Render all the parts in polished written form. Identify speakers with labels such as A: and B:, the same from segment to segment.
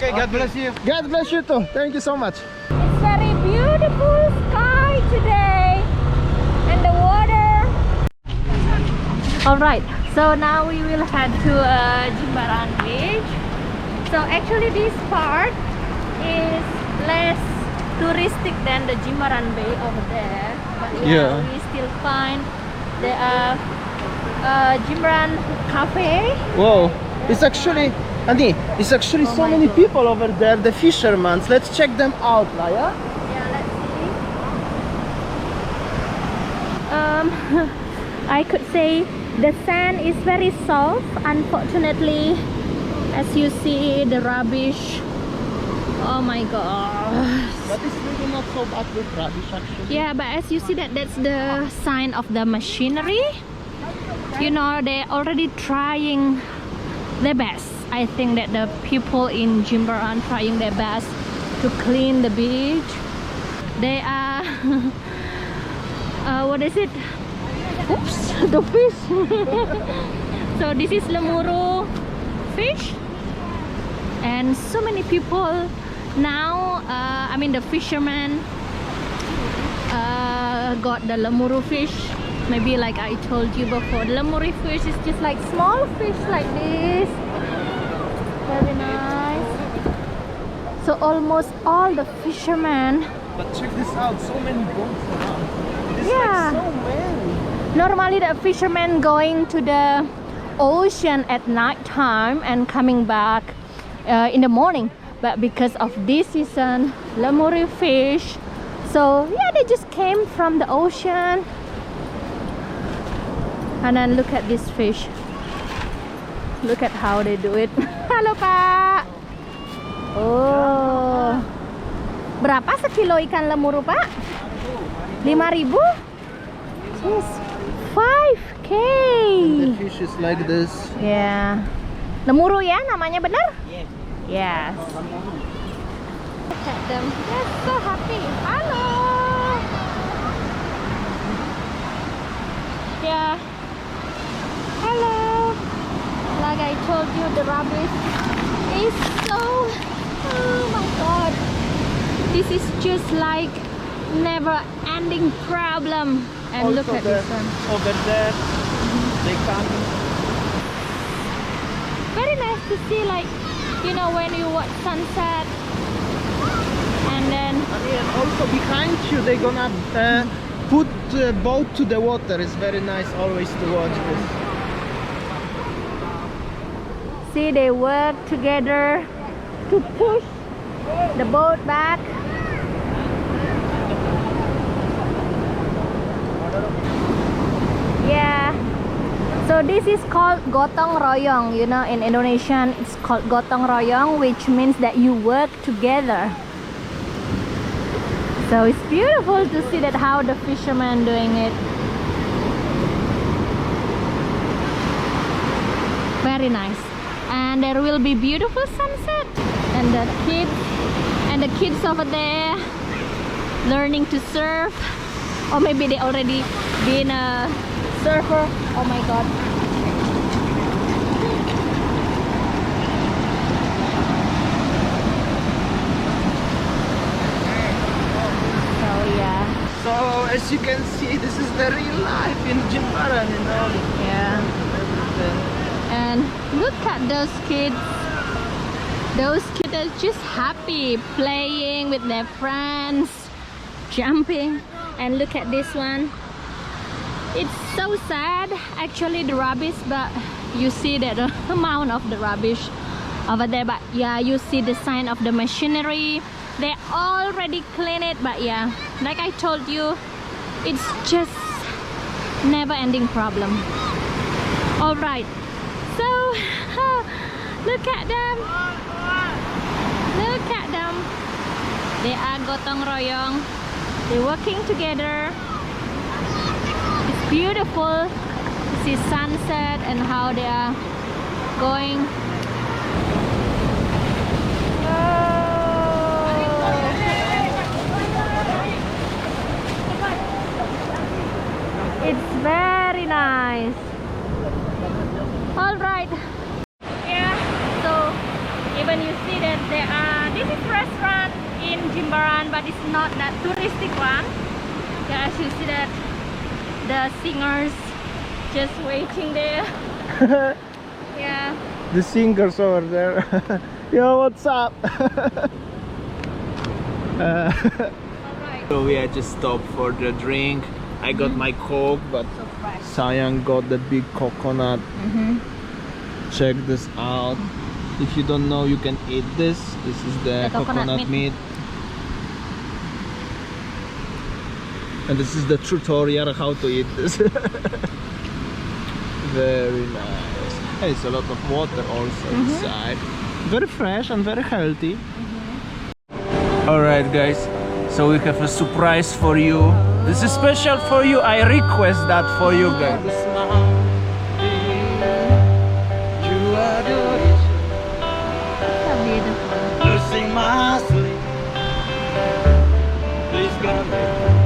A: Okay, God bless you.
B: God bless you too. Thank you so much.
C: It's very beautiful sky today and the water. Alright, so now we will head to Jimbaran beach. So actually this part is less touristic than the Jimbaran Bay over there. But yeah, we still find the Jimbaran cafe.
B: Whoa, it's actually, Andy, it's actually so many people over there, the fishermen. Let's check them out, Laya.
C: Yeah, let's see. I could say the sand is very soft. Unfortunately, as you see, the rubbish. Oh my god.
B: But it's really not so bad with rubbish actually.
C: Yeah, but as you see that's the sign of the machinery. You know, they're already trying their best. I think that the people in Jimbaran trying their best to clean the beach. They are what is it? Oops, the fish. So this is lemuru fish, and so many people now. I mean the fishermen got the lemuru fish. Maybe like I told you before, the lemuru fish is just like small fish like this. Very nice. So almost all the fishermen.
B: But check this out, so many boats around. It's
C: Yeah.
B: like so many.
C: Normally the fishermen going to the ocean at night time and coming back in the morning. But because of this season, lemuru fish, so yeah, they just came from the ocean. And then look at this fish. Look at how they do it. Halo Pak. Oh. Berapa sekilo ikan lemuru Pak? 5.000? Yes. 5K.
B: The fish is like this.
C: Yeah. Lemuru ya namanya benar? Yes. Look at them. They're so happy. Halo. Yeah. Hello. Like I told you, the rubbish is so. Oh my god. This is just like never-ending problem. And
B: Also
C: look at this one.
B: Over there, they come.
C: Very nice to see, like, you know, when you watch sunset. And then
B: And also behind you, they're gonna put the boat to the water. It's very nice always to watch this.
C: see they work together to push the boat back. Yeah, so this is called gotong royong. You know, in Indonesian it's called gotong royong, which means that you work together. So it's beautiful to see that how the fishermen doing it. Very nice. And there will be beautiful sunset, and the kids over there learning to surf, or maybe they already been a surfer. Oh my god. So yeah.
B: So as you can see, this is the real life in Jimbaran, you know.
C: Yeah. And look at those kids. Those kids are just happy playing with their friends, jumping. And look at this one. It's so sad actually, the rubbish, but you see that the amount of the rubbish over there. But yeah, you see the sign of the machinery. They already clean it, but yeah, like I told you, it's just never-ending problem. All right. So, look at them. Look at them. They are gotong royong. They're working together. It's beautiful to see sunset and how they are going. It's very nice. All right. Yeah, so even you see that there Jimbaran, but it's not that touristic one. Yeah, as you see that the singers just waiting there. Yeah.
B: The singers over there. Yo, what's up?
C: Alright.
B: So we had just stopped for the drink. I got my Coke, but
C: So fresh.
B: Sayang got the big coconut. Check this out. If you don't know, you can eat this. This is the coconut meat. And this is the tutorial how to eat this. Very nice. And it's a lot of water also inside. Very fresh and very healthy. Alright guys, so we have a surprise for you. This is special for you. I request that for you guys.
C: So beautiful.
A: Losing my sleep. Please come here.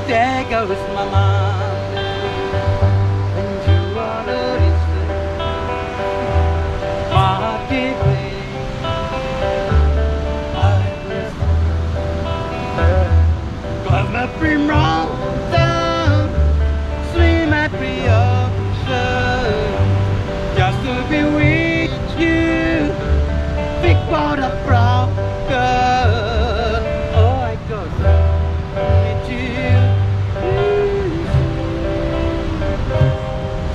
A: There goes my mind. And you are the reason. My giving. Climb every mountain, swim every ocean, just to be with you. Big for the broken. Oh, I got with you.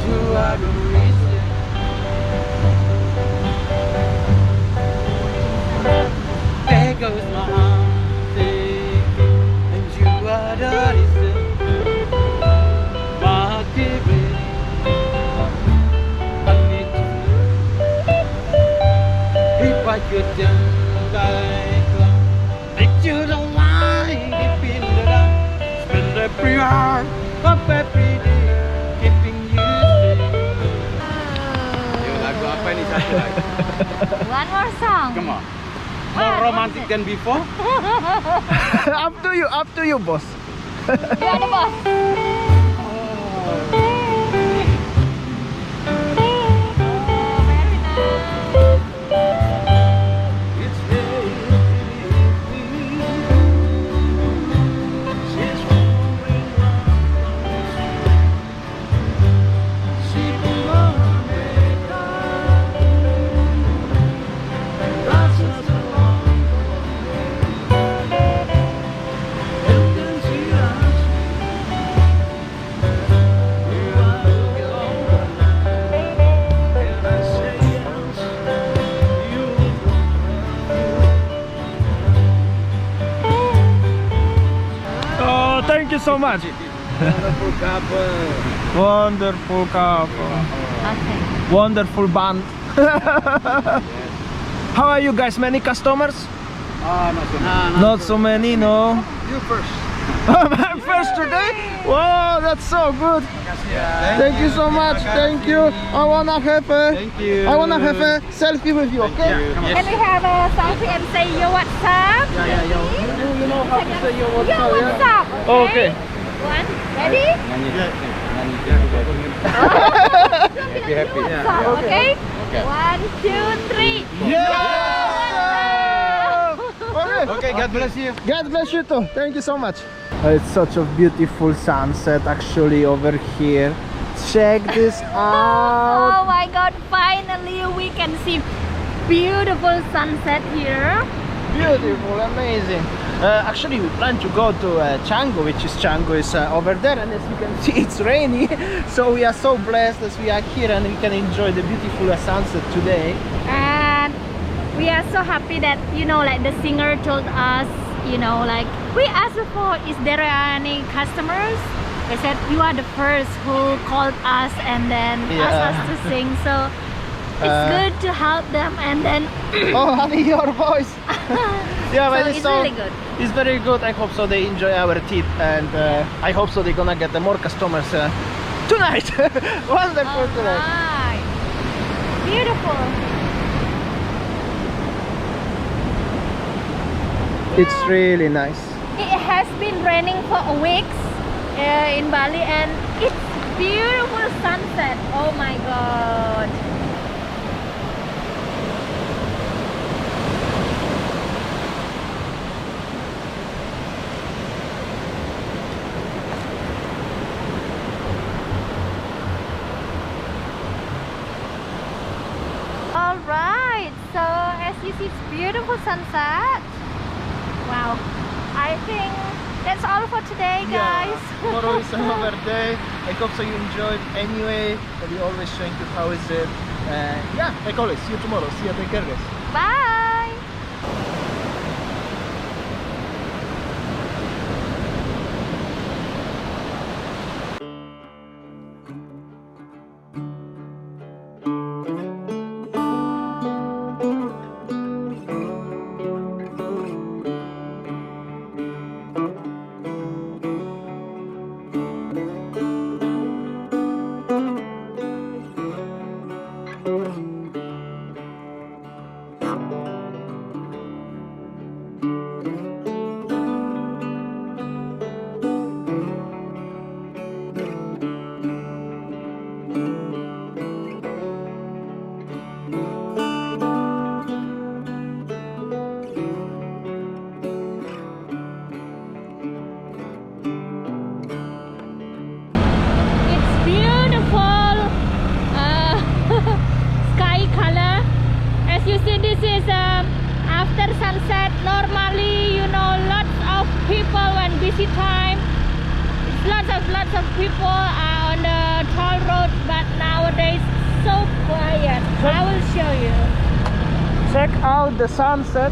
A: You are the reason. There goes my heart, and you are the reason. My giving. I need to know if I could turn back long. If you don't mind, deep in the dark, spend every hour of every day keeping you safe. Yo, lagu apa nih satu lagi?
C: One more song.
A: Come on. More romantic than before?
B: Up to you, boss.
C: You are the boss.
B: Oh, thank you so much.
A: Wonderful couple.
B: Wonderful couple.
C: Okay.
B: Wonderful band. How are you guys? Many customers?
A: Not so
B: Not so many, no.
A: You first.
B: I'm first today? Wow, that's so good. Thank you so much. Thank you. I wanna have a selfie with you, okay?
C: Can we have a selfie and say yo what's up?
B: You know how to say your
C: Yo
B: WhatsApp,
C: what's
B: yeah?
C: up?
B: Okay.
C: One, ready?
A: Happy, happy.
C: What's up? Okay? 1, 2, 3.
A: Okay, God bless you.
B: God bless you too. Thank you so much. It's such a beautiful sunset actually over here. Check this out.
C: Oh my god, finally we can see beautiful sunset here.
B: Beautiful, amazing. Actually, we plan to go to Canggu, which is over there, and as you can see, it's rainy. So we are so blessed as we are here, and we can enjoy the beautiful sunset today.
C: And we are so happy that, you know, like the singer told us, you know, like we asked for, is there any customers? They said you are the first who called us and then asked us to sing. So it's good to help them, and then
B: Oh, honey, your voice. Yeah,
C: so
B: but
C: it's really good.
B: It's very good. I hope so they enjoy our teeth, and I hope so they're gonna get more customers tonight. Wonderful tonight.
C: Alright. Beautiful.
B: It's really nice.
C: It has been raining for a week in Bali, and it's beautiful sunset. Oh my god. All right, so as you see, it's beautiful sunset. Wow, I think that's all for today, guys.
B: Yeah, tomorrow is another day. I hope so you enjoyed anyway. We always showing you how is it. Yeah, like always, see you tomorrow. See you, take care, guys.
C: Bye. Sky color. As you see, this is after sunset. Normally, you know, lots of people when busy time. Lots of people are on the toll road, but nowadays so quiet. I will show you.
B: Check out the sunset